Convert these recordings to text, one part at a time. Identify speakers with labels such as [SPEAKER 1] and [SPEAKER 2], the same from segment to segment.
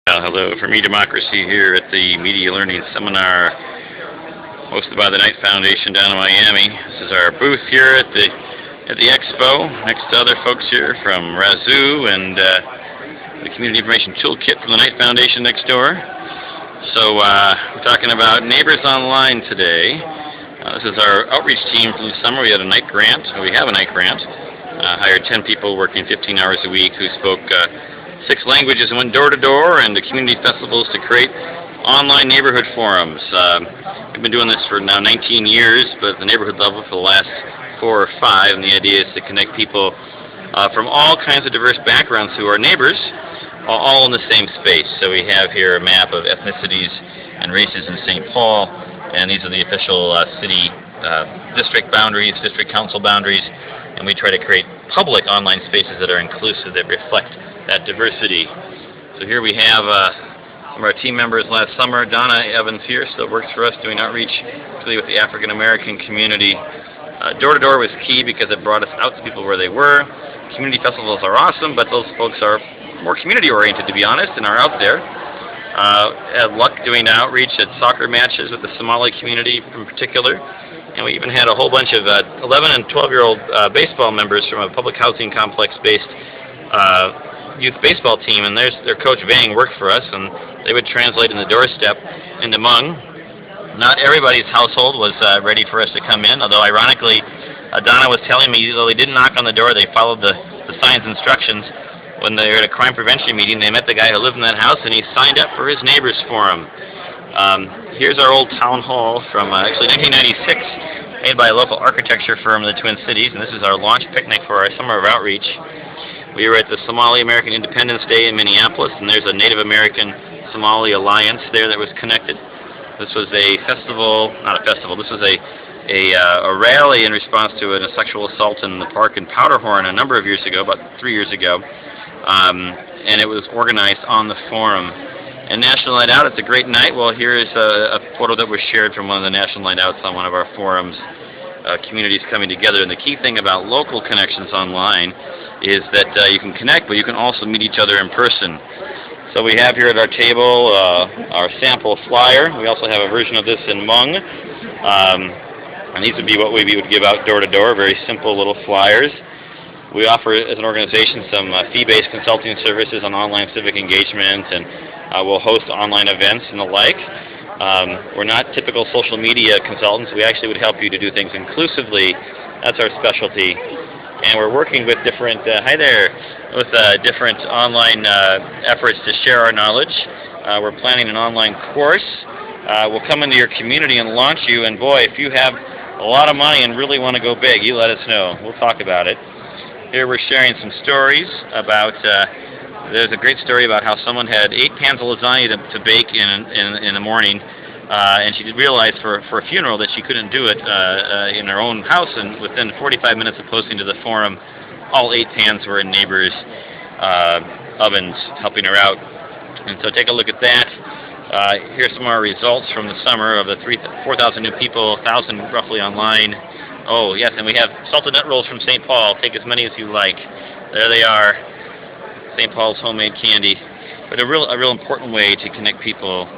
[SPEAKER 1] Hello from eDemocracy here at the Media Learning Seminar hosted by the Knight Foundation down in Miami. This is our booth here at the expo, next to other folks here from Razoo and the Community Information Toolkit from the Knight Foundation next door. So we're talking about Neighbors Online today. This is our outreach team from the summer. We had a Knight grant. We have a Knight grant. Hired 10 people working 15 hours a week who spoke 6 languages and went door to door and to community festivals to create online neighborhood forums. We've been doing this for now 19 years, but at the neighborhood level for the last 4 or 5, and the idea is to connect people from all kinds of diverse backgrounds who are neighbors, all in the same space. So we have here a map of ethnicities and races in St. Paul, and these are the official city district boundaries, district council boundaries, and we try to create public online spaces that are inclusive, that reflect that diversity. So here we have some of our team members last summer. Donna Evans here still works for us doing outreach, particularly with the African American community. Door to door was key because it brought us out to people where they were. Community festivals are awesome, but those folks are more community oriented, to be honest, and are out there. Had luck doing outreach at soccer matches with the Somali community in particular. And we even had a whole bunch of 11 and 12-year-old baseball members from a public housing complex-based youth baseball team, and their coach Vang worked for us, and they would translate in the doorstep into Hmong. Not everybody's household was ready for us to come in, although ironically, Donna was telling me, though they didn't knock on the door, they followed the sign's instructions. When they were at a crime prevention meeting, they met the guy who lived in that house, and he signed up for his neighbors forum. Here's our old town hall from actually 1996, made by a local architecture firm in the Twin Cities, and this is our launch picnic for our summer of outreach. We were at the Somali American Independence Day in Minneapolis, and there's a Native American Somali Alliance there that was connected. This was a festival, not a festival, this was a rally in response to a sexual assault in the park in Powderhorn a number of years ago, about 3 years ago, and it was organized on the forum. And National Night Out, it's a great night. Well, here is a photo that was shared from one of the National Night Outs on one of our forums, communities coming together. And the key thing about local connections online is that you can connect, but you can also meet each other in person. So we have here at our table our sample flyer. We also have a version of this in Hmong. And these would be what we would give out door to door, very simple little flyers. We offer, as an organization, some fee-based consulting services on online civic engagement, and we'll host online events and the like. We're not typical social media consultants. We actually would help you to do things inclusively. That's our specialty. And we're working with different, different online efforts to share our knowledge. We're planning an online course. We'll come into your community and launch you, and boy, if you have a lot of money and really want to go big, you let us know. We'll talk about it. Here we're sharing some stories about, there's a great story about how someone had 8 pans of lasagna to bake in the morning, and she realized for a funeral that she couldn't do it in her own house, and within 45 minutes of posting to the forum, all 8 pans were in neighbors' ovens helping her out. And so take a look at that. Here's some of our results from the summer of the 4,000 new people, 1,000 roughly online. Oh, yes, and we have salted nut rolls from St. Paul. Take as many as you like. There they are, St. Paul's homemade candy. But a real important way to connect people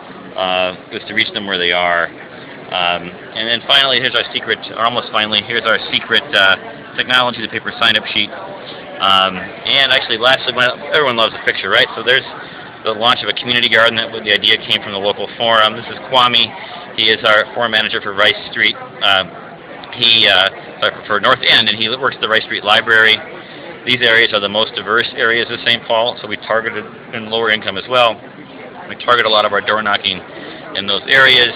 [SPEAKER 1] is to reach them where they are. And then finally, here's our secret, or almost finally, here's our secret technology, the paper sign-up sheet. And actually, lastly, everyone loves a picture, right? So there's the launch of a community garden. The idea came from the local forum. This is Kwame. He is our forum manager for Rice Street. For North End, and he works at the Rice Street Library. These areas are the most diverse areas of St. Paul, so we targeted in lower income as well. We target a lot of our door knocking in those areas.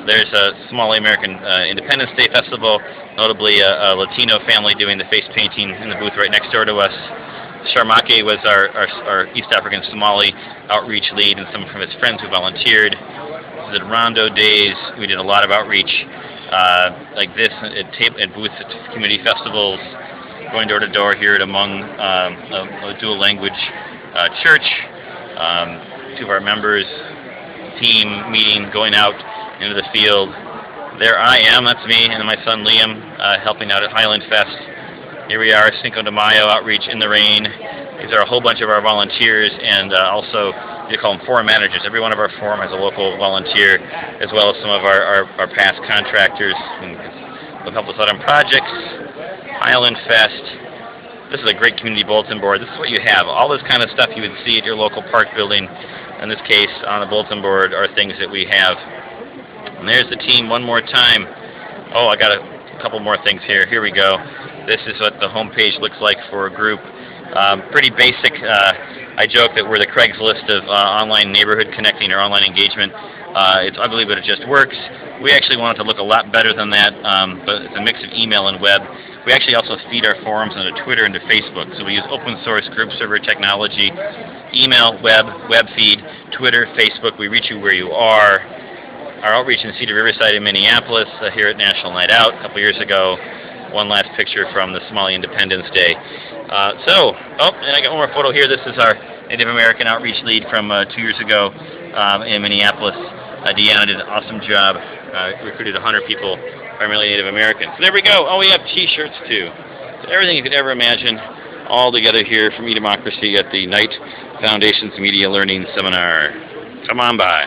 [SPEAKER 1] There's a Somali American Independence Day Festival, notably a Latino family doing the face painting in the booth right next door to us. Sharmake was our East African Somali outreach lead, and some from his friends who volunteered. The Rondo Days, we did a lot of outreach like this at booths at community festivals, going door to door here at Hmong, a dual language church. 2 of our members, team meeting, going out into the field. There I am, that's me, and my son Liam helping out at Highland Fest. Here we are, Cinco de Mayo outreach in the rain. These are a whole bunch of our volunteers, and also you call them forum managers. Every one of our forum has a local volunteer, as well as some of our past contractors who helped us out on projects. Island Fest. This is a great community bulletin board. This is what you have. All this kind of stuff you would see at your local park building. In this case, on the bulletin board are things that we have. And there's the team one more time. Oh, I got a couple more things here. Here we go. This is what the homepage looks like for a group. Pretty basic. I joke that we're the Craigslist of online neighborhood connecting or online engagement. It's ugly, but it just works. We actually want it to look a lot better than that, but it's a mix of email and web. We actually also feed our forums into Twitter and to Facebook. So we use open source group server technology, email, web feed, Twitter, Facebook. We reach you where you are. Our outreach in Cedar Riverside in Minneapolis here at National Night Out a couple years ago. One last picture from the Somali Independence Day. And I got one more photo here. This is our Native American outreach lead from 2 years ago in Minneapolis. Deanna did an awesome job. Recruited 100 people, primarily Native Americans. So there we go. Oh, we have T-shirts too. So everything you could ever imagine, all together here from eDemocracy at the Knight Foundation's Media Learning Seminar. Come on by.